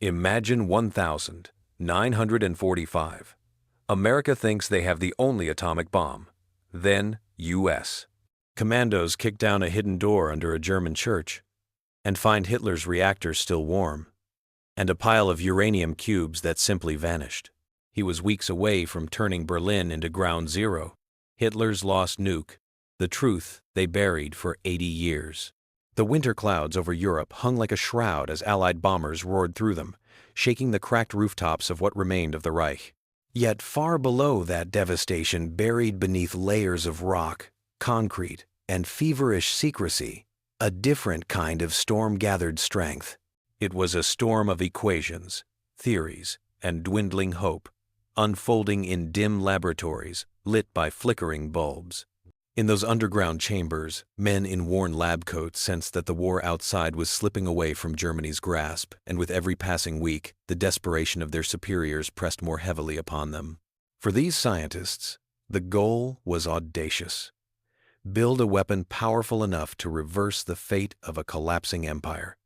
Imagine 1945. America thinks they have the only atomic bomb. Then, U.S. Commandos kick down a hidden door under a German church and find Hitler's reactor still warm, and a pile of uranium cubes that simply vanished. He was weeks away from turning Berlin into ground zero. Hitler's lost nuke, the truth they buried for 80 years. The winter clouds over Europe hung like a shroud as Allied bombers roared through them, shaking the cracked rooftops of what remained of the Reich. Yet far below that devastation, buried beneath layers of rock, concrete, and feverish secrecy, a different kind of storm-gathered strength. It was a storm of equations, theories, and dwindling hope, unfolding in dim laboratories lit by flickering bulbs. In those underground chambers, men in worn lab coats sensed that the war outside was slipping away from Germany's grasp, and with every passing week, the desperation of their superiors pressed more heavily upon them. For these scientists, the goal was audacious. Build a weapon powerful enough to reverse the fate of a collapsing empire.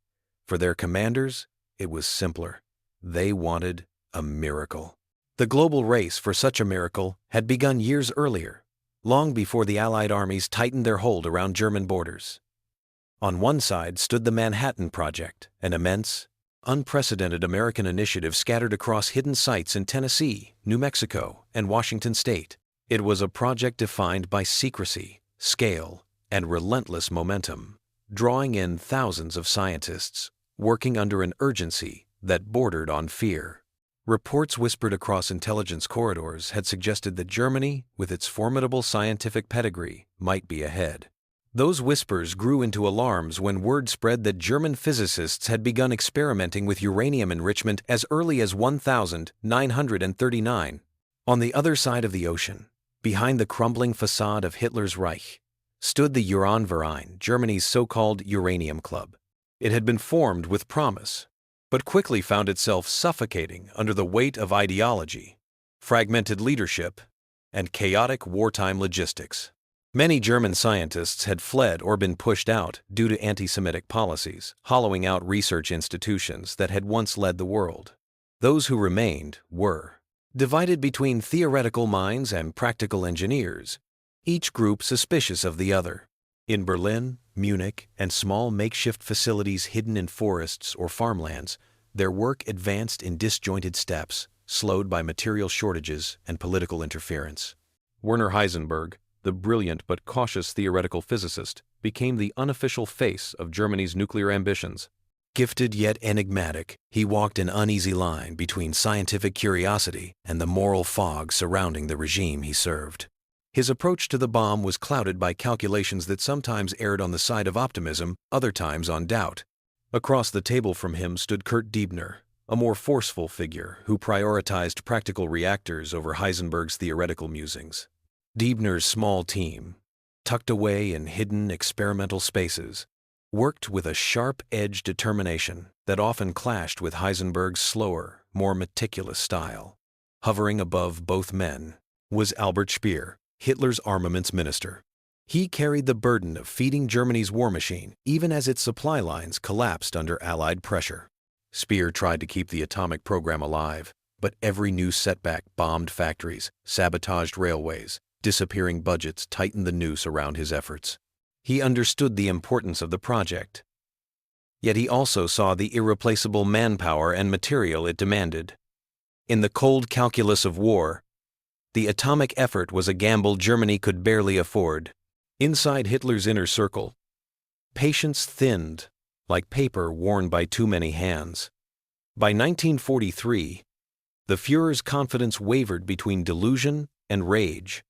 For their commanders, it was simpler. They wanted a miracle. The global race for such a miracle had begun years earlier, long before the Allied armies tightened their hold around German borders. On one side stood the Manhattan Project, an immense, unprecedented American initiative scattered across hidden sites in Tennessee, New Mexico, and Washington State. It was a project defined by secrecy, scale, and relentless momentum, drawing in thousands of scientists, working under an urgency that bordered on fear. Reports whispered across intelligence corridors had suggested that Germany, with its formidable scientific pedigree, might be ahead. Those whispers grew into alarms when word spread that German physicists had begun experimenting with uranium enrichment as early as 1939. On the other side of the ocean, behind the crumbling facade of Hitler's Reich, stood the Uranverein, Germany's so-called uranium club. It had been formed with promise, but quickly found itself suffocating under the weight of ideology, fragmented leadership, and chaotic wartime logistics. Many German scientists had fled or been pushed out due to anti-Semitic policies, hollowing out research institutions that had once led the world. Those who remained were divided between theoretical minds and practical engineers, each group suspicious of the other. In Berlin, Munich, and small makeshift facilities hidden in forests or farmlands, their work advanced in disjointed steps, slowed by material shortages and political interference. Werner Heisenberg, the brilliant but cautious theoretical physicist, became the unofficial face of Germany's nuclear ambitions. Gifted yet enigmatic, he walked an uneasy line between scientific curiosity and the moral fog surrounding the regime he served. His approach to the bomb was clouded by calculations that sometimes erred on the side of optimism, other times on doubt. Across the table from him stood Kurt Diebner, a more forceful figure who prioritized practical reactors over Heisenberg's theoretical musings. Diebner's small team, tucked away in hidden experimental spaces, worked with a sharp-edged determination that often clashed with Heisenberg's slower, more meticulous style. Hovering above both men was Albert Speer, Hitler's armaments minister. He carried the burden of feeding Germany's war machine even as its supply lines collapsed under Allied pressure. Speer tried to keep the atomic program alive, but every new setback bombed factories, sabotaged railways, disappearing budgets tightened the noose around his efforts. He understood the importance of the project, yet he also saw the irreplaceable manpower and material it demanded. In the cold calculus of war, the atomic effort was a gamble Germany could barely afford. Inside Hitler's inner circle, patience thinned like paper worn by too many hands. By 1943, the Führer's confidence wavered between delusion and rage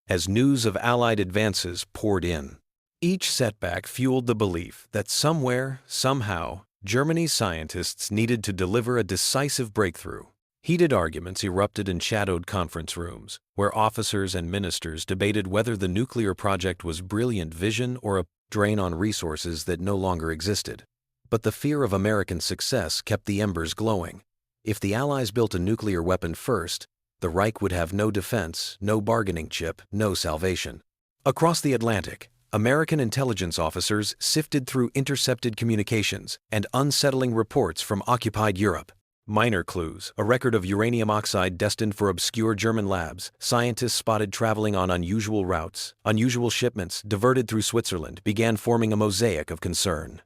as news of Allied advances poured in. Each setback fueled the belief that somewhere, somehow, Germany's scientists needed to deliver a decisive breakthrough. Heated arguments erupted in shadowed conference rooms, where officers and ministers debated whether the nuclear project was brilliant vision or a drain on resources that no longer existed. But the fear of American success kept the embers glowing. If the Allies built a nuclear weapon first, the Reich would have no defense, no bargaining chip, no salvation. Across the Atlantic, American intelligence officers sifted through intercepted communications and unsettling reports from occupied Europe. Minor clues, a record of uranium oxide destined for obscure German labs, scientists spotted traveling on unusual routes, unusual shipments diverted through Switzerland began forming a mosaic of concern.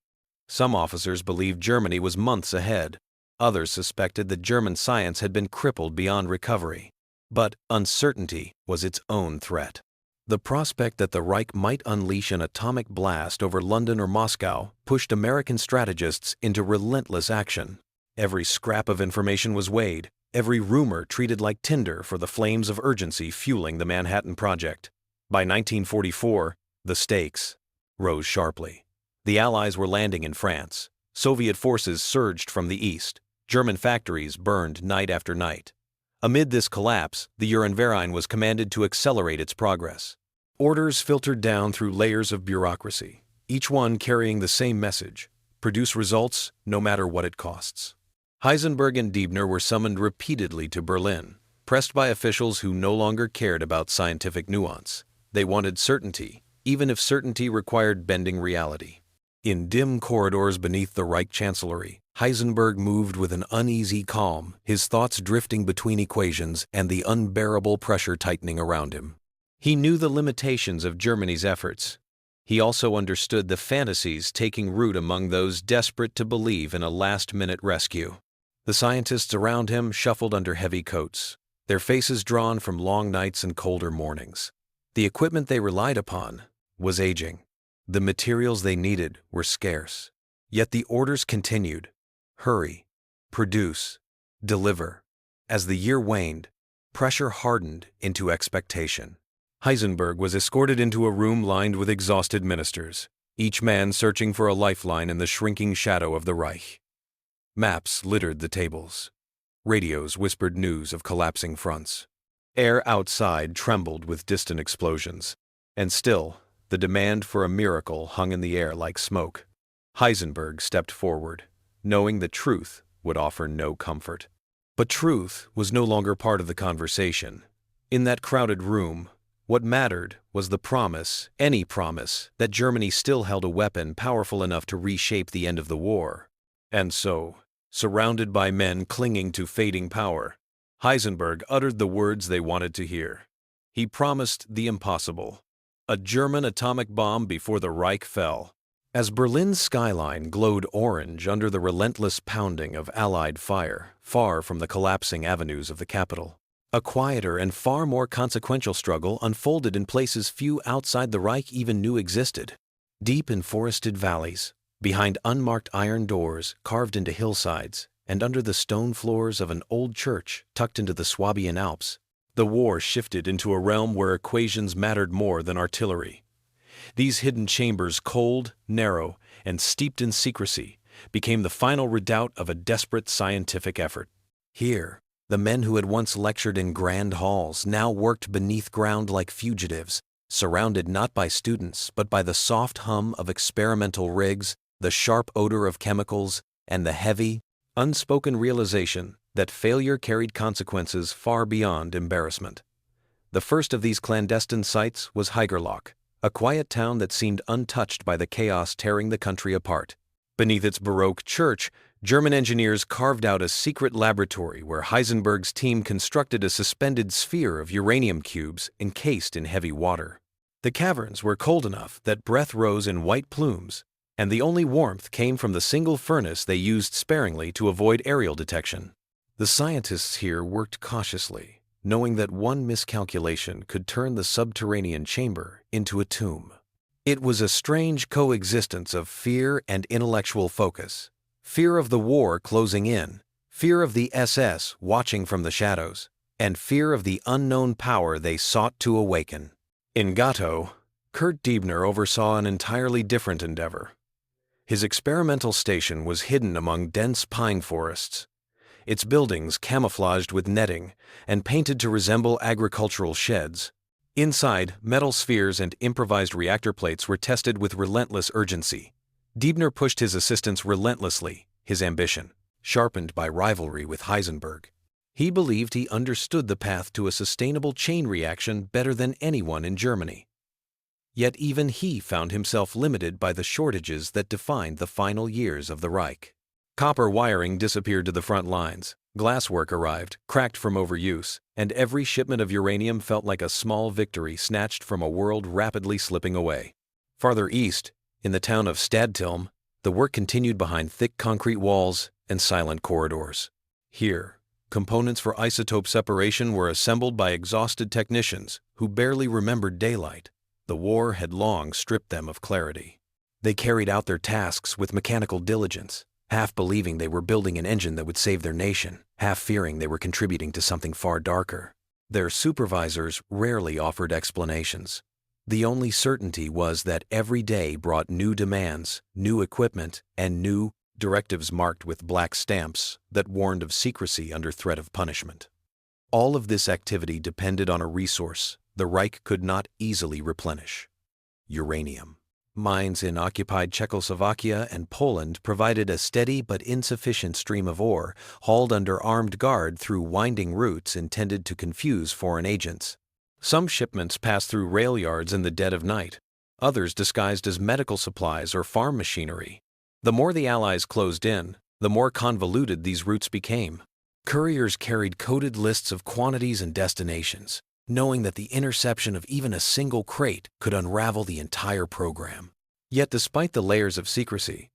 Some officers believed Germany was months ahead. Others suspected that German science had been crippled beyond recovery. But uncertainty was its own threat. The prospect that the Reich might unleash an atomic blast over London or Moscow pushed American strategists into relentless action. Every scrap of information was weighed, every rumor treated like tinder for the flames of urgency fueling the Manhattan Project. By 1944, the stakes rose sharply. The Allies were landing in France. Soviet forces surged from the east. German factories burned night after night. Amid this collapse, the Uranverein was commanded to accelerate its progress. Orders filtered down through layers of bureaucracy, each one carrying the same message: produce results no matter what it costs. Heisenberg and Diebner were summoned repeatedly to Berlin, pressed by officials who no longer cared about scientific nuance. They wanted certainty, even if certainty required bending reality. In dim corridors beneath the Reich Chancellery, Heisenberg moved with an uneasy calm, his thoughts drifting between equations and the unbearable pressure tightening around him. He knew the limitations of Germany's efforts. He also understood the fantasies taking root among those desperate to believe in a last-minute rescue. The scientists around him shuffled under heavy coats, their faces drawn from long nights and colder mornings. The equipment they relied upon was aging. The materials they needed were scarce. Yet the orders continued: hurry, produce, deliver. As the year waned, pressure hardened into expectation. Heisenberg was escorted into a room lined with exhausted ministers, each man searching for a lifeline in the shrinking shadow of the Reich. Maps littered the tables. Radios whispered news of collapsing fronts. Air outside trembled with distant explosions. And still, the demand for a miracle hung in the air like smoke. Heisenberg stepped forward, knowing that truth would offer no comfort. But truth was no longer part of the conversation. In that crowded room, what mattered was the promise, any promise, that Germany still held a weapon powerful enough to reshape the end of the war. And so, surrounded by men clinging to fading power, Heisenberg uttered the words they wanted to hear. He promised the impossible: a German atomic bomb before the Reich fell. As Berlin's skyline glowed orange under the relentless pounding of Allied fire, far from the collapsing avenues of the capital, a quieter and far more consequential struggle unfolded in places few outside the Reich even knew existed. Deep in forested valleys, behind unmarked iron doors carved into hillsides, and under the stone floors of an old church tucked into the Swabian Alps, the war shifted into a realm where equations mattered more than artillery. These hidden chambers, cold, narrow, and steeped in secrecy, became the final redoubt of a desperate scientific effort. Here, the men who had once lectured in grand halls now worked beneath ground like fugitives, surrounded not by students but by the soft hum of experimental rigs, the sharp odor of chemicals, and the heavy, unspoken realization that failure carried consequences far beyond embarrassment. The first of these clandestine sites was Haigerloch, a quiet town that seemed untouched by the chaos tearing the country apart. Beneath its Baroque church, German engineers carved out a secret laboratory where Heisenberg's team constructed a suspended sphere of uranium cubes encased in heavy water. The caverns were cold enough that breath rose in white plumes, and the only warmth came from the single furnace they used sparingly to avoid aerial detection. The scientists here worked cautiously, knowing that one miscalculation could turn the subterranean chamber into a tomb. It was a strange coexistence of fear and intellectual focus. Fear of the war closing in, fear of the SS watching from the shadows, and fear of the unknown power they sought to awaken. In Gotto, Kurt Diebner oversaw an entirely different endeavor. His experimental station was hidden among dense pine forests, its buildings camouflaged with netting and painted to resemble agricultural sheds. Inside, metal spheres and improvised reactor plates were tested with relentless urgency. Diebner pushed his assistants relentlessly, his ambition sharpened by rivalry with Heisenberg. He believed he understood the path to a sustainable chain reaction better than anyone in Germany. Yet even he found himself limited by the shortages that defined the final years of the Reich. Copper wiring disappeared to the front lines. Glasswork arrived, cracked from overuse, and every shipment of uranium felt like a small victory snatched from a world rapidly slipping away. Farther east, in the town of Stadtilm, the work continued behind thick concrete walls and silent corridors. Here, components for isotope separation were assembled by exhausted technicians who barely remembered daylight. The war had long stripped them of clarity. They carried out their tasks with mechanical diligence, half believing they were building an engine that would save their nation, half fearing they were contributing to something far darker. Their supervisors rarely offered explanations. The only certainty was that every day brought new demands, new equipment, and new directives marked with black stamps that warned of secrecy under threat of punishment. All of this activity depended on a resource the Reich could not easily replenish: uranium. Mines in occupied Czechoslovakia and Poland provided a steady but insufficient stream of ore, hauled under armed guard through winding routes intended to confuse foreign agents. Some shipments passed through rail yards in the dead of night, others disguised as medical supplies or farm machinery. The more the Allies closed in, the more convoluted these routes became. Couriers carried coded lists of quantities and destinations, knowing that the interception of even a single crate could unravel the entire program. Yet despite the layers of secrecy,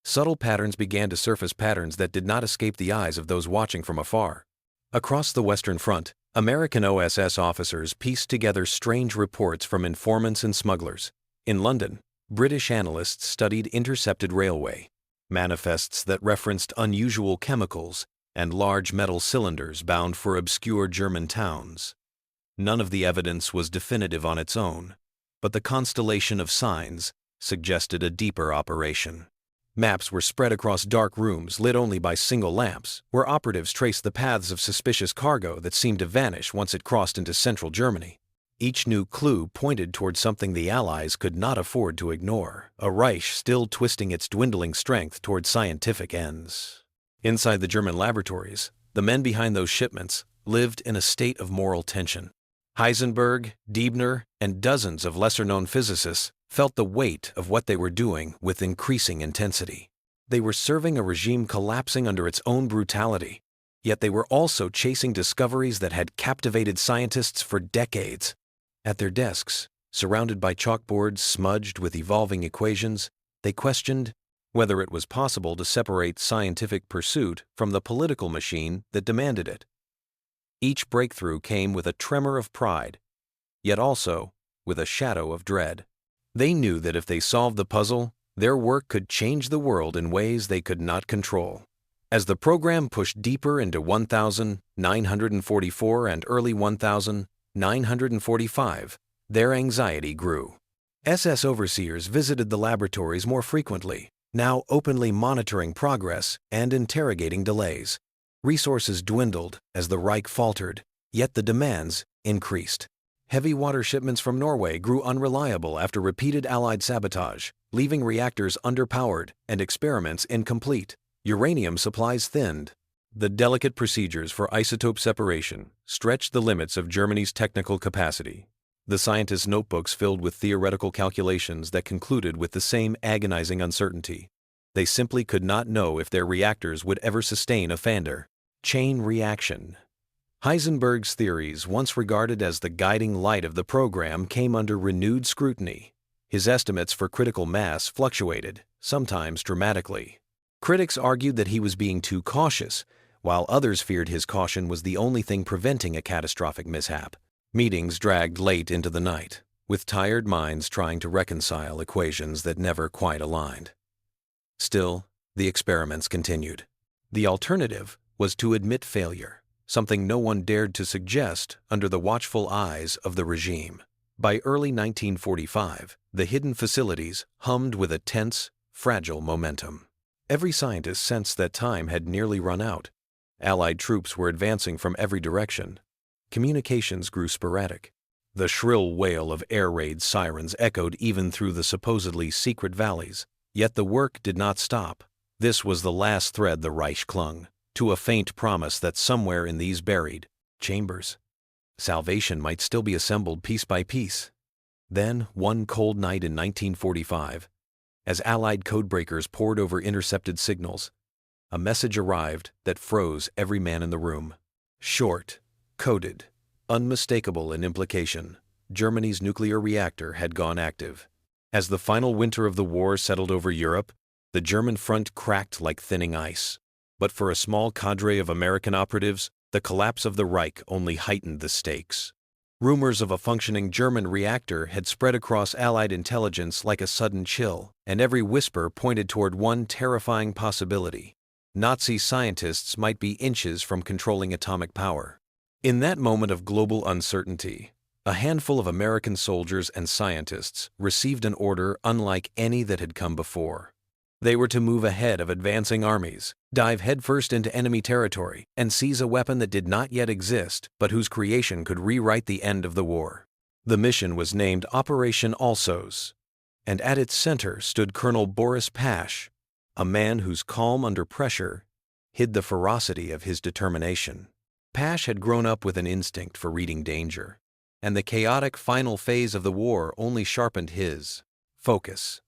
subtle patterns began to surface, patterns that did not escape the eyes of those watching from afar. Across the Western Front, American OSS officers pieced together strange reports from informants and smugglers. In London, British analysts studied intercepted railway manifests that referenced unusual chemicals and large metal cylinders bound for obscure German towns. None of the evidence was definitive on its own, but the constellation of signs suggested a deeper operation. Maps were spread across dark rooms lit only by single lamps, where operatives traced the paths of suspicious cargo that seemed to vanish once it crossed into central Germany. Each new clue pointed toward something the Allies could not afford to ignore, a Reich still twisting its dwindling strength toward scientific ends. Inside the German laboratories, the men behind those shipments lived in a state of moral tension. Heisenberg, Diebner, and dozens of lesser-known physicists felt the weight of what they were doing with increasing intensity. They were serving a regime collapsing under its own brutality, yet they were also chasing discoveries that had captivated scientists for decades. At their desks, surrounded by chalkboards smudged with evolving equations, they questioned whether it was possible to separate scientific pursuit from the political machine that demanded it. Each breakthrough came with a tremor of pride, yet also with a shadow of dread. They knew that if they solved the puzzle, their work could change the world in ways they could not control. As the program pushed deeper into 1944 and early 1945, their anxiety grew. SS overseers visited the laboratories more frequently, now openly monitoring progress and interrogating delays. Resources dwindled as the Reich faltered, yet the demands increased. Heavy water shipments from Norway grew unreliable after repeated Allied sabotage, leaving reactors underpowered and experiments incomplete. Uranium supplies thinned. The delicate procedures for isotope separation stretched the limits of Germany's technical capacity. The scientists' notebooks filled with theoretical calculations that concluded with the same agonizing uncertainty. They simply could not know if their reactors would ever sustain a Fandor chain reaction. Heisenberg's theories, once regarded as the guiding light of the program, came under renewed scrutiny. His estimates for critical mass fluctuated, sometimes dramatically. Critics argued that he was being too cautious, while others feared his caution was the only thing preventing a catastrophic mishap. Meetings dragged late into the night, with tired minds trying to reconcile equations that never quite aligned. Still, the experiments continued. The alternative was to admit failure, something no one dared to suggest under the watchful eyes of the regime. By early 1945, the hidden facilities hummed with a tense, fragile momentum. Every scientist sensed that time had nearly run out. Allied troops were advancing from every direction. Communications grew sporadic. The shrill wail of air raid sirens echoed even through the supposedly secret valleys. Yet the work did not stop. This was the last thread the Reich clung to, a faint promise that somewhere in these buried chambers, salvation might still be assembled piece by piece. Then, one cold night in 1945, as Allied codebreakers pored over intercepted signals, a message arrived that froze every man in the room. Short, coded, unmistakable in implication, Germany's nuclear reactor had gone active. As the final winter of the war settled over Europe, the German front cracked like thinning ice. But for a small cadre of American operatives, the collapse of the Reich only heightened the stakes. Rumors of a functioning German reactor had spread across Allied intelligence like a sudden chill, and every whisper pointed toward one terrifying possibility. Nazi scientists might be inches from controlling atomic power. In that moment of global uncertainty, a handful of American soldiers and scientists received an order unlike any that had come before. They were to move ahead of advancing armies, dive headfirst into enemy territory, and seize a weapon that did not yet exist but whose creation could rewrite the end of the war. The mission was named Operation Alsos, and at its center stood Colonel Boris Pash, a man whose calm under pressure hid the ferocity of his determination. Pash had grown up with an instinct for reading danger, and the chaotic final phase of the war only sharpened his focus.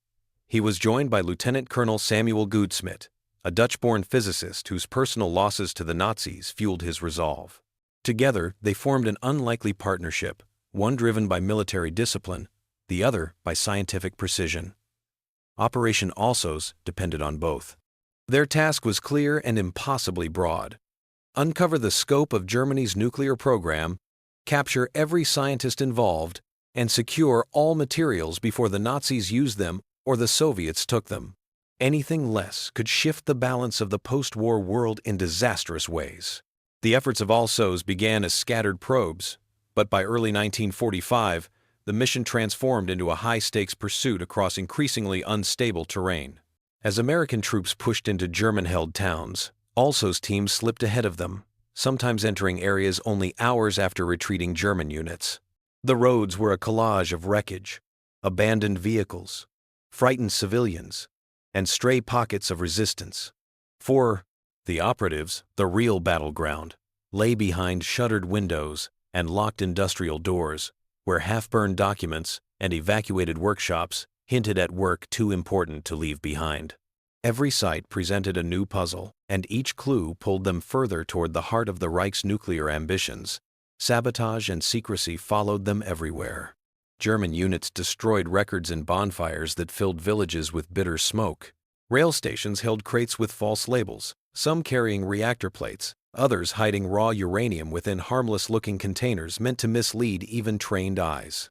He was joined by Lieutenant Colonel Samuel Goudsmit, a Dutch-born physicist whose personal losses to the Nazis fueled his resolve. Together, they formed an unlikely partnership, one driven by military discipline, the other by scientific precision. Operation Alsos depended on both. Their task was clear and impossibly broad. Uncover the scope of Germany's nuclear program, capture every scientist involved, and secure all materials before the Nazis used them or the Soviets took them. Anything less could shift the balance of the post-war world in disastrous ways. The efforts of Alsos began as scattered probes, but by early 1945, the mission transformed into a high-stakes pursuit across increasingly unstable terrain. As American troops pushed into German-held towns, Alsos teams slipped ahead of them, sometimes entering areas only hours after retreating German units. The roads were a collage of wreckage, abandoned vehicles, frightened civilians, and stray pockets of resistance. For the operatives, the real battleground lay behind shuttered windows and locked industrial doors, where half-burned documents and evacuated workshops hinted at work too important to leave behind. Every site presented a new puzzle, and each clue pulled them further toward the heart of the Reich's nuclear ambitions. Sabotage and secrecy followed them everywhere. German units destroyed records in bonfires that filled villages with bitter smoke. Rail stations held crates with false labels, some carrying reactor plates, others hiding raw uranium within harmless-looking containers meant to mislead even trained eyes.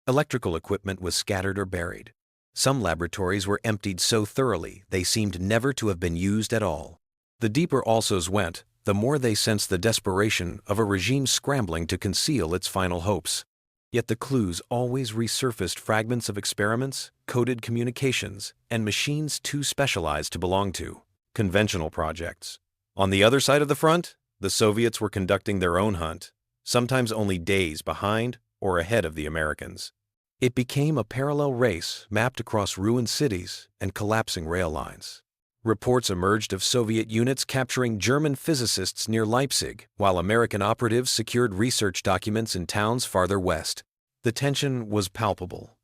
Electrical equipment was scattered or buried. Some laboratories were emptied so thoroughly they seemed never to have been used at all. The deeper Alsos went, the more they sensed the desperation of a regime scrambling to conceal its final hopes. Yet the clues always resurfaced fragments of experiments, coded communications, and machines too specialized to belong to conventional projects. On the other side of the front, the Soviets were conducting their own hunt, sometimes only days behind or ahead of the Americans. It became a parallel race mapped across ruined cities and collapsing rail lines. Reports emerged of Soviet units capturing German physicists near Leipzig, while American operatives secured research documents in towns farther west. The tension was palpable.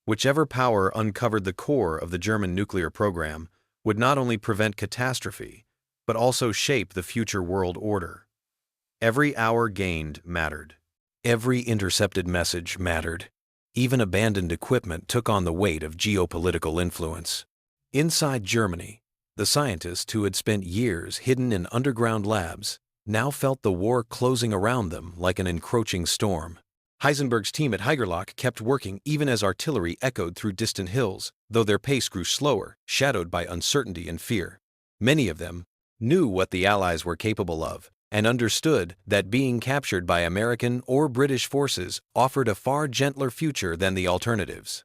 Whichever power uncovered the core of the German nuclear program would not only prevent catastrophe, but also shape the future world order. Every hour gained mattered. Every intercepted message mattered. Even abandoned equipment took on the weight of geopolitical influence. Inside Germany, the scientists who had spent years hidden in underground labs now felt the war closing around them like an encroaching storm. Heisenberg's team at Haigerloch kept working even as artillery echoed through distant hills, though their pace grew slower, shadowed by uncertainty and fear. Many of them knew what the Allies were capable of, and understood that being captured by American or British forces offered a far gentler future than the alternatives.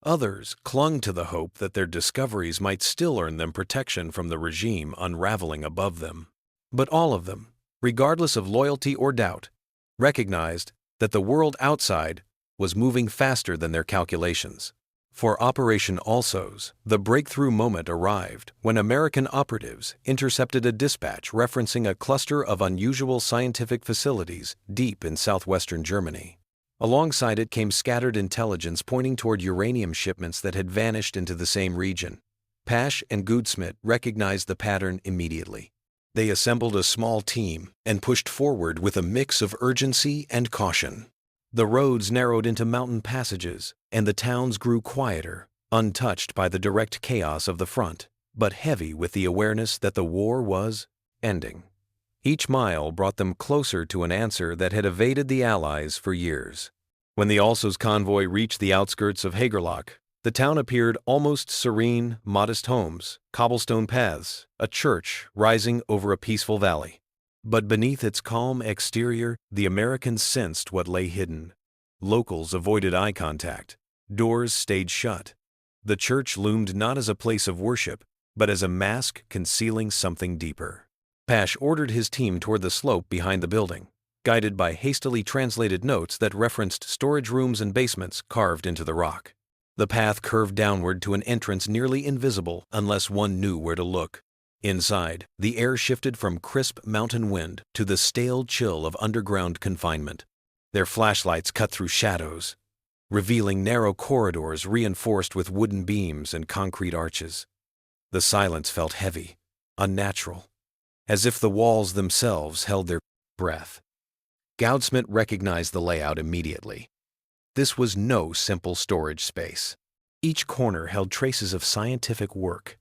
Others clung to the hope that their discoveries might still earn them protection from the regime unraveling above them. But all of them, regardless of loyalty or doubt, recognized that the world outside was moving faster than their calculations. For Operation Alsos, the breakthrough moment arrived when American operatives intercepted a dispatch referencing a cluster of unusual scientific facilities deep in southwestern Germany. Alongside it came scattered intelligence pointing toward uranium shipments that had vanished into the same region. Pash and Goudsmit recognized the pattern immediately. They assembled a small team and pushed forward with a mix of urgency and caution. The roads narrowed into mountain passages, and the towns grew quieter, untouched by the direct chaos of the front, but heavy with the awareness that the war was ending. Each mile brought them closer to an answer that had evaded the Allies for years. When the Alsos convoy reached the outskirts of Haigerloch, the town appeared almost serene, modest homes, cobblestone paths, a church rising over a peaceful valley. But beneath its calm exterior, the Americans sensed what lay hidden. Locals avoided eye contact. Doors stayed shut. The church loomed not as a place of worship, but as a mask concealing something deeper. Pash ordered his team toward the slope behind the building, guided by hastily translated notes that referenced storage rooms and basements carved into the rock. The path curved downward to an entrance nearly invisible unless one knew where to look. Inside, the air shifted from crisp mountain wind to the stale chill of underground confinement. Their flashlights cut through shadows, revealing narrow corridors reinforced with wooden beams and concrete arches. The silence felt heavy, unnatural, as if the walls themselves held their breath. Goudsmit recognized the layout immediately. This was no simple storage space. Each corner held traces of scientific work.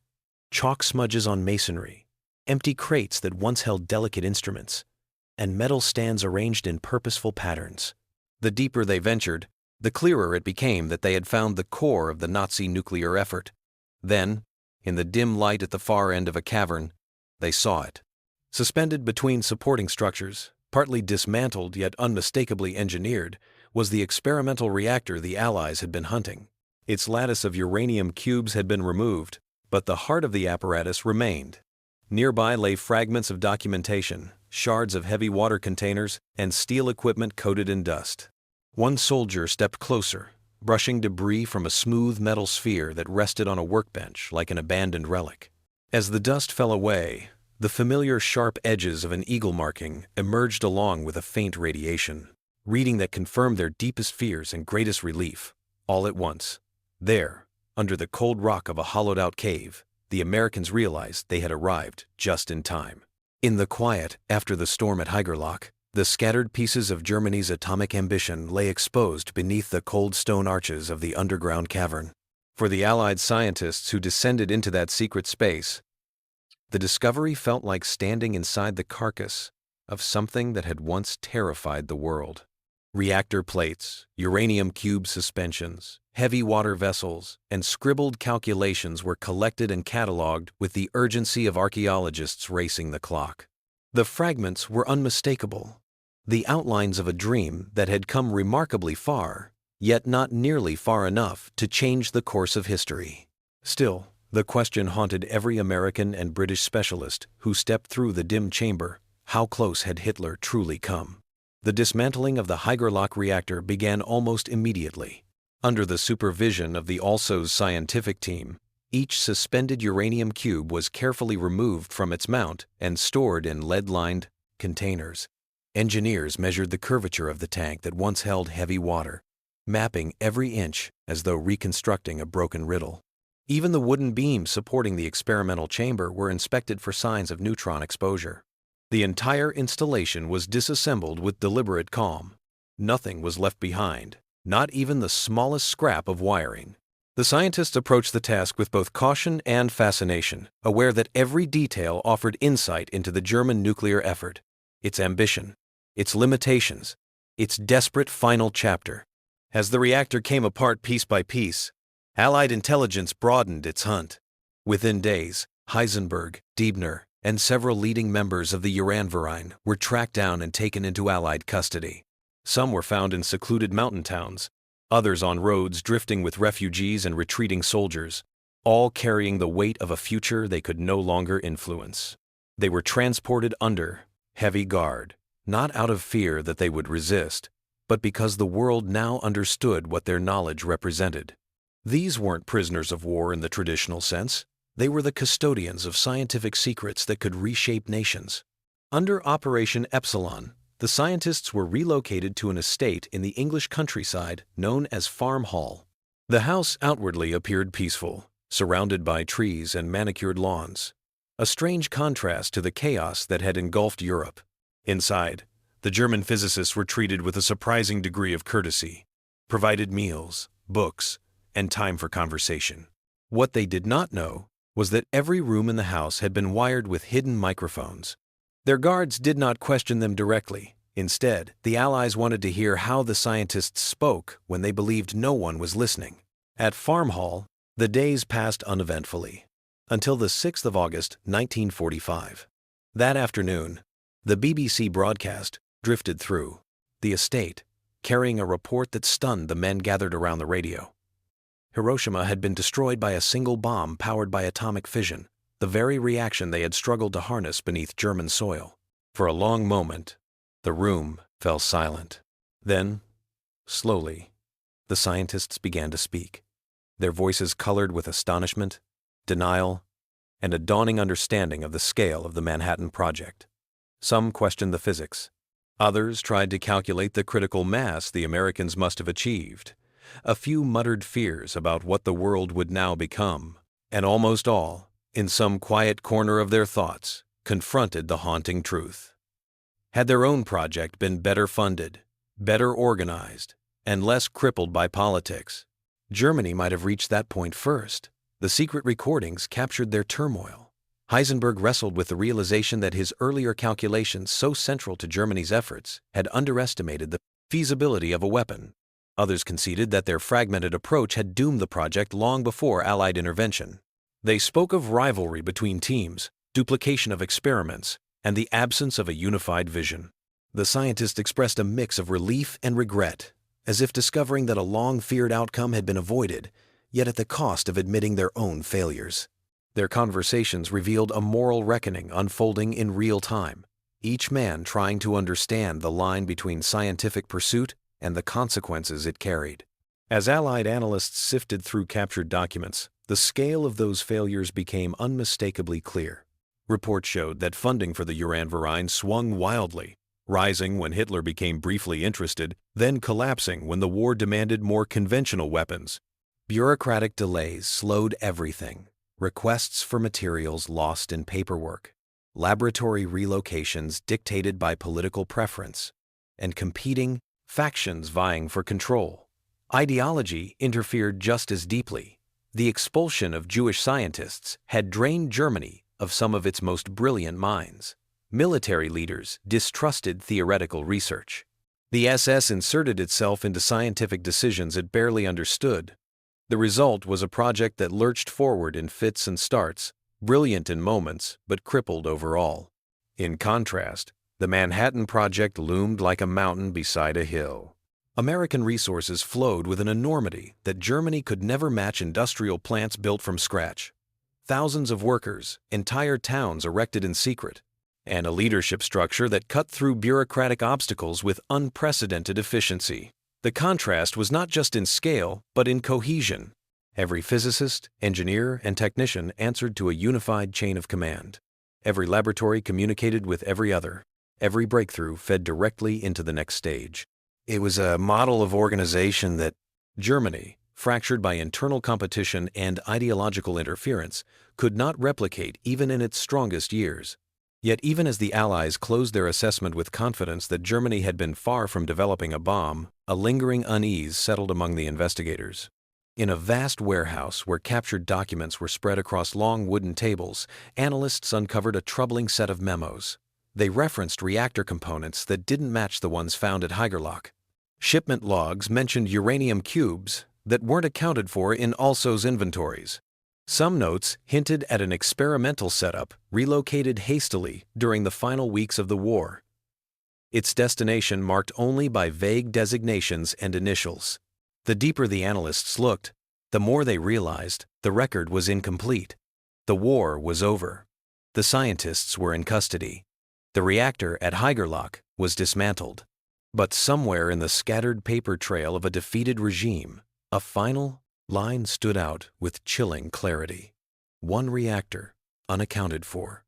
Chalk smudges on masonry, empty crates that once held delicate instruments, and metal stands arranged in purposeful patterns. The deeper they ventured, the clearer it became that they had found the core of the Nazi nuclear effort. Then, in the dim light at the far end of a cavern, they saw it. Suspended between supporting structures, partly dismantled yet unmistakably engineered, was the experimental reactor the Allies had been hunting. Its lattice of uranium cubes had been removed, but the heart of the apparatus remained. Nearby lay fragments of documentation, shards of heavy water containers, and steel equipment coated in dust. One soldier stepped closer, brushing debris from a smooth metal sphere that rested on a workbench like an abandoned relic. As the dust fell away, the familiar sharp edges of an eagle marking emerged along with a faint radiation, reading that confirmed their deepest fears and greatest relief, all at once. There, under the cold rock of a hollowed-out cave, the Americans realized they had arrived just in time. In the quiet after the storm at Haigerloch, the scattered pieces of Germany's atomic ambition lay exposed beneath the cold stone arches of the underground cavern. For the Allied scientists who descended into that secret space, the discovery felt like standing inside the carcass of something that had once terrified the world. Reactor plates, uranium cube suspensions, heavy water vessels, and scribbled calculations were collected and cataloged with the urgency of archaeologists racing the clock. The fragments were unmistakable, the outlines of a dream that had come remarkably far, yet not nearly far enough to change the course of history. Still, the question haunted every American and British specialist who stepped through the dim chamber: how close had Hitler truly come? The dismantling of the Haigerloch reactor began almost immediately. Under the supervision of the Alsos scientific team, each suspended uranium cube was carefully removed from its mount and stored in lead-lined containers. Engineers measured the curvature of the tank that once held heavy water, mapping every inch as though reconstructing a broken riddle. Even the wooden beams supporting the experimental chamber were inspected for signs of neutron exposure. The entire installation was disassembled with deliberate calm. Nothing was left behind, not even the smallest scrap of wiring. The scientists approached the task with both caution and fascination, aware that every detail offered insight into the German nuclear effort, its ambition, its limitations, its desperate final chapter. As the reactor came apart piece by piece, Allied intelligence broadened its hunt. Within days, Heisenberg, Diebner, and several leading members of the Uranverein were tracked down and taken into Allied custody. Some were found in secluded mountain towns, others on roads drifting with refugees and retreating soldiers, all carrying the weight of a future they could no longer influence. They were transported under heavy guard, not out of fear that they would resist, but because the world now understood what their knowledge represented. These weren't prisoners of war in the traditional sense. They were the custodians of scientific secrets that could reshape nations. Under Operation Epsilon, the scientists were relocated to an estate in the English countryside known as Farm Hall. The house outwardly appeared peaceful, surrounded by trees and manicured lawns, a strange contrast to the chaos that had engulfed Europe. Inside, the German physicists were treated with a surprising degree of courtesy, provided meals, books, and time for conversation. What they did not know was that every room in the house had been wired with hidden microphones. Their guards did not question them directly. Instead, the Allies wanted to hear how the scientists spoke when they believed no one was listening. At Farm Hall, the days passed uneventfully, until the 6th of August, 1945. That afternoon, the BBC broadcast drifted through the estate, carrying a report that stunned the men gathered around the radio. Hiroshima had been destroyed by a single bomb powered by atomic fission, the very reaction they had struggled to harness beneath German soil. For a long moment, the room fell silent. Then, slowly, the scientists began to speak, their voices colored with astonishment, denial, and a dawning understanding of the scale of the Manhattan Project. Some questioned the physics. Others tried to calculate the critical mass the Americans must have achieved. A few muttered fears about what the world would now become, and almost all, in some quiet corner of their thoughts, confronted the haunting truth. Had their own project been better funded, better organized, and less crippled by politics, Germany might have reached that point first. The secret recordings captured their turmoil. Heisenberg wrestled with the realization that his earlier calculations, so central to Germany's efforts, had underestimated the feasibility of a weapon. Others conceded that their fragmented approach had doomed the project long before Allied intervention. They spoke of rivalry between teams, duplication of experiments, and the absence of a unified vision. The scientists expressed a mix of relief and regret, as if discovering that a long-feared outcome had been avoided, yet at the cost of admitting their own failures. Their conversations revealed a moral reckoning unfolding in real time, each man trying to understand the line between scientific pursuit and the consequences it carried. As Allied analysts sifted through captured documents, the scale of those failures became unmistakably clear. Reports showed that funding for the Uranverein swung wildly, rising when Hitler became briefly interested, then collapsing when the war demanded more conventional weapons. Bureaucratic delays slowed everything. Requests for materials lost in paperwork, laboratory relocations dictated by political preference, and competing factions vying for control. Ideology interfered just as deeply. The expulsion of Jewish scientists had drained Germany of some of its most brilliant minds. Military leaders distrusted theoretical research. The SS inserted itself into scientific decisions it barely understood. The result was a project that lurched forward in fits and starts, brilliant in moments, but crippled overall. In contrast, the Manhattan Project loomed like a mountain beside a hill. American resources flowed with an enormity that Germany could never match. Industrial plants built from scratch, thousands of workers, entire towns erected in secret, and a leadership structure that cut through bureaucratic obstacles with unprecedented efficiency. The contrast was not just in scale, but in cohesion. Every physicist, engineer, and technician answered to a unified chain of command. Every laboratory communicated with every other. Every breakthrough fed directly into the next stage. It was a model of organization that Germany, fractured by internal competition and ideological interference, could not replicate even in its strongest years. Yet even as the Allies closed their assessment with confidence that Germany had been far from developing a bomb, a lingering unease settled among the investigators. In a vast warehouse where captured documents were spread across long wooden tables, analysts uncovered a troubling set of memos. They referenced reactor components that didn't match the ones found at Haigerloch. Shipment logs mentioned uranium cubes that weren't accounted for in ALSO's inventories. Some notes hinted at an experimental setup relocated hastily during the final weeks of the war. Its destination marked only by vague designations and initials. The deeper the analysts looked, the more they realized the record was incomplete. The war was over. The scientists were in custody. The reactor at Haigerloch was dismantled. But somewhere in the scattered paper trail of a defeated regime, a final line stood out with chilling clarity. One reactor, unaccounted for,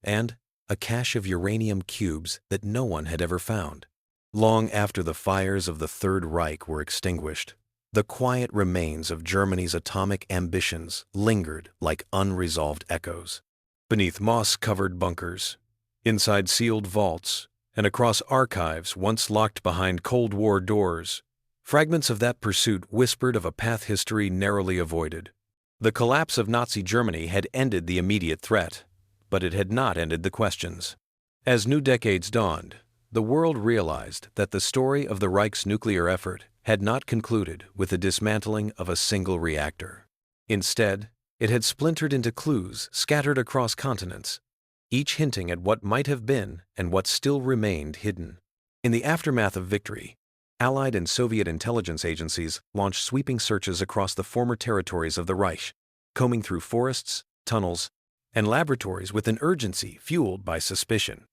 and a cache of uranium cubes that no one had ever found. Long after the fires of the Third Reich were extinguished, The quiet remains of Germany's atomic ambitions lingered like unresolved echoes. Beneath moss-covered bunkers, inside sealed vaults, and across archives once locked behind Cold War doors, fragments of that pursuit whispered of a path history narrowly avoided. The collapse of Nazi Germany had ended the immediate threat, but it had not ended the questions. As new decades dawned, the world realized that the story of the Reich's nuclear effort had not concluded with the dismantling of a single reactor. Instead, it had splintered into clues scattered across continents, each hinting at what might have been and what still remained hidden. In the aftermath of victory, Allied and Soviet intelligence agencies launched sweeping searches across the former territories of the Reich, combing through forests, tunnels, and laboratories with an urgency fueled by suspicion.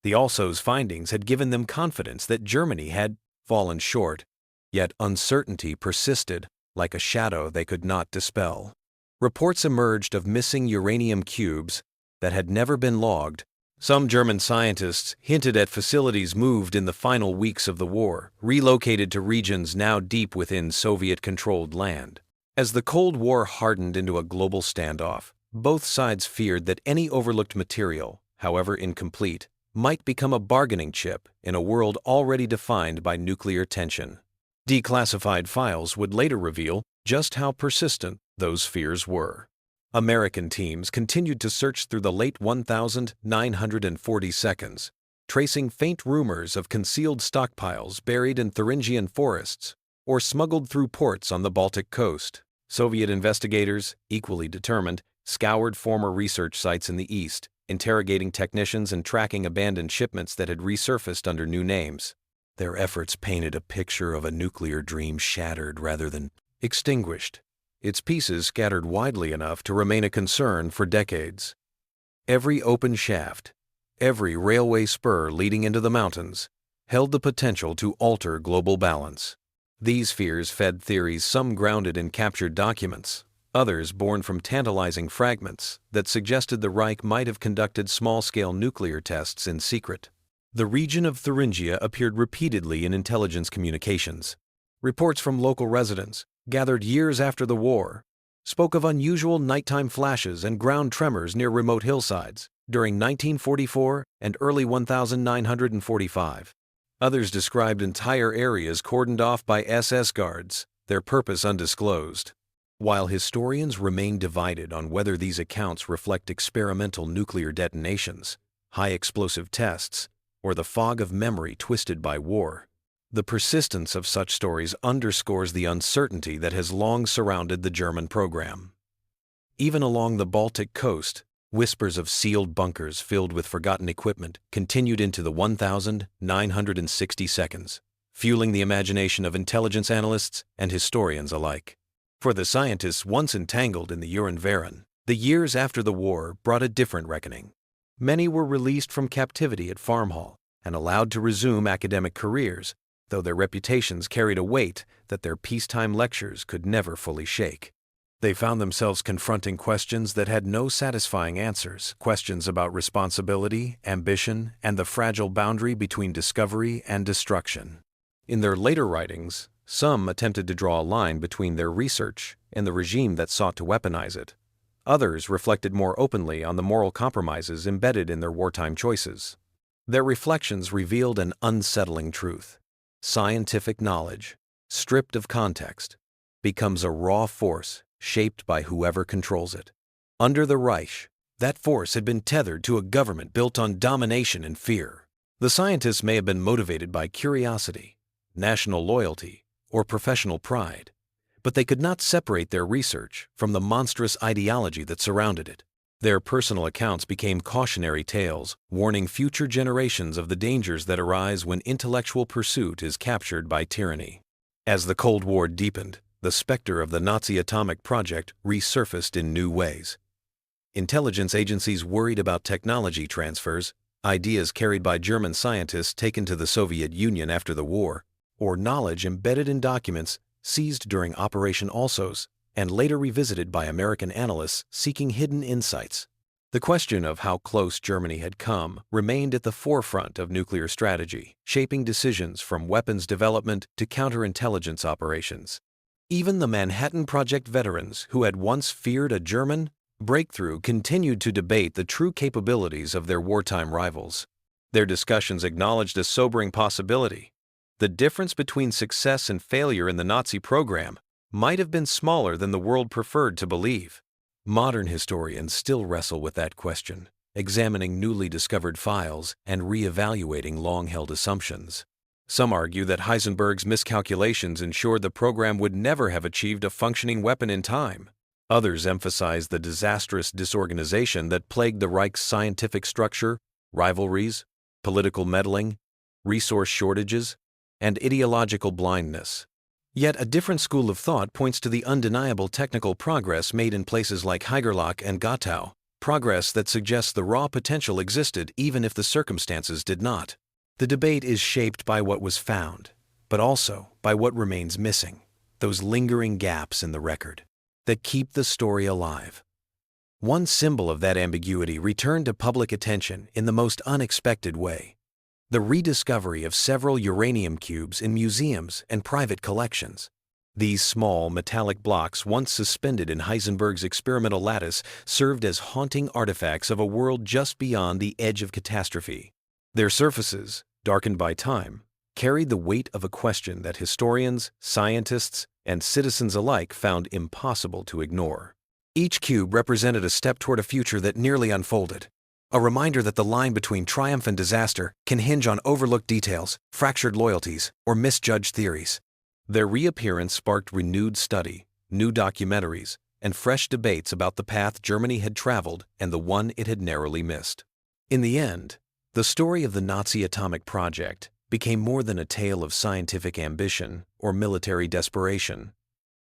The ALSO's findings had given them confidence that Germany had fallen short, yet uncertainty persisted like a shadow they could not dispel. Reports emerged of missing uranium cubes that had never been logged. Some German scientists hinted at facilities moved in the final weeks of the war, relocated to regions now deep within Soviet-controlled land. As the Cold War hardened into a global standoff, both sides feared that any overlooked material, however incomplete, might become a bargaining chip in a world already defined by nuclear tension. Declassified files would later reveal just how persistent those fears were. American teams continued to search through the late 1940 seconds, tracing faint rumors of concealed stockpiles buried in Thuringian forests or smuggled through ports on the Baltic coast. Soviet investigators, equally determined, scoured former research sites in the East, interrogating technicians and tracking abandoned shipments that had resurfaced under new names. Their efforts painted a picture of a nuclear dream shattered rather than extinguished, its pieces scattered widely enough to remain a concern for decades. Every open shaft, every railway spur leading into the mountains, held the potential to alter global balance. These fears fed theories, some grounded in captured documents, others born from tantalizing fragments that suggested the Reich might have conducted small-scale nuclear tests in secret. The region of Thuringia appeared repeatedly in intelligence communications. Reports from local residents, gathered years after the war, spoke of unusual nighttime flashes and ground tremors near remote hillsides during 1944 and early 1945. Others described entire areas cordoned off by SS guards, their purpose undisclosed. While historians remain divided on whether these accounts reflect experimental nuclear detonations, high-explosive tests, or the fog of memory twisted by war, the persistence of such stories underscores the uncertainty that has long surrounded the German program. Even along the Baltic coast, whispers of sealed bunkers filled with forgotten equipment continued into the 1960 seconds, fueling the imagination of intelligence analysts and historians alike. For the scientists once entangled in the Uranverein, the years after the war brought a different reckoning. Many were released from captivity at Farmhall and allowed to resume academic careers, though their reputations carried a weight that their peacetime lectures could never fully shake. They found themselves confronting questions that had no satisfying answers, questions about responsibility, ambition, and the fragile boundary between discovery and destruction. In their later writings, some attempted to draw a line between their research and the regime that sought to weaponize it. Others reflected more openly on the moral compromises embedded in their wartime choices. Their reflections revealed an unsettling truth. Scientific knowledge, stripped of context, becomes a raw force shaped by whoever controls it. Under the Reich, that force had been tethered to a government built on domination and fear. The scientists may have been motivated by curiosity, national loyalty, or professional pride, but they could not separate their research from the monstrous ideology that surrounded it. Their personal accounts became cautionary tales, warning future generations of the dangers that arise when intellectual pursuit is captured by tyranny. As the Cold War deepened, the specter of the Nazi atomic project resurfaced in new ways. Intelligence agencies worried about technology transfers, ideas carried by German scientists taken to the Soviet Union after the war, or knowledge embedded in documents seized during Operation Alsos and later revisited by American analysts seeking hidden insights. The question of how close Germany had come remained at the forefront of nuclear strategy, shaping decisions from weapons development to counterintelligence operations. Even the Manhattan Project veterans who had once feared a German breakthrough continued to debate the true capabilities of their wartime rivals. Their discussions acknowledged a sobering possibility. The difference between success and failure in the Nazi program might have been smaller than the world preferred to believe. Modern historians still wrestle with that question, examining newly discovered files and re-evaluating long-held assumptions. Some argue that Heisenberg's miscalculations ensured the program would never have achieved a functioning weapon in time. Others emphasize the disastrous disorganization that plagued the Reich's scientific structure, rivalries, political meddling, resource shortages, and ideological blindness. Yet a different school of thought points to the undeniable technical progress made in places like Haigerloch and Gatow, progress that suggests the raw potential existed even if the circumstances did not. The debate is shaped by what was found, but also by what remains missing, those lingering gaps in the record that keep the story alive. One symbol of that ambiguity returned to public attention in the most unexpected way: the rediscovery of several uranium cubes in museums and private collections. These small metallic blocks, once suspended in Heisenberg's experimental lattice, served as haunting artifacts of a world just beyond the edge of catastrophe. Their surfaces, darkened by time, carried the weight of a question that historians, scientists, and citizens alike found impossible to ignore. Each cube represented a step toward a future that nearly unfolded, a reminder that the line between triumph and disaster can hinge on overlooked details, fractured loyalties, or misjudged theories. Their reappearance sparked renewed study, new documentaries, and fresh debates about the path Germany had traveled and the one it had narrowly missed. In the end, the story of the Nazi atomic project became more than a tale of scientific ambition or military desperation.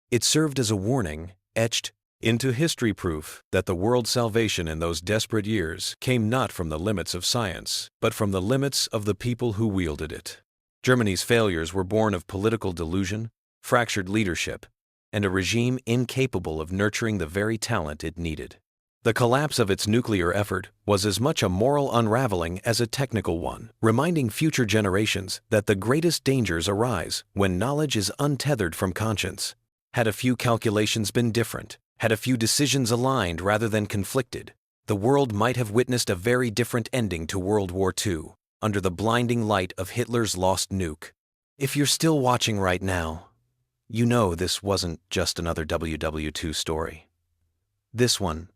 It served as a warning, etched into history, proof that the world's salvation in those desperate years came not from the limits of science, but from the limits of the people who wielded it. Germany's failures were born of political delusion, fractured leadership, and a regime incapable of nurturing the very talent it needed. The collapse of its nuclear effort was as much a moral unraveling as a technical one, reminding future generations that the greatest dangers arise when knowledge is untethered from conscience. Had a few calculations been different, had a few decisions aligned rather than conflicted, the world might have witnessed a very different ending to World War II, under the blinding light of Hitler's lost nuke. If you're still watching right now, you know this wasn't just another WW2 story. This one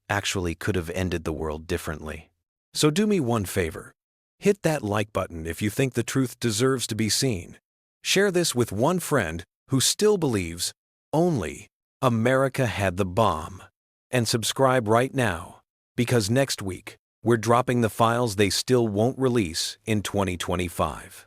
actually could have ended the world differently. So do me one favor. Hit that like button if you think the truth deserves to be seen. Share this with one friend who still believes only America had the bomb. And subscribe right now, because next week we're dropping the files they still won't release in 2025.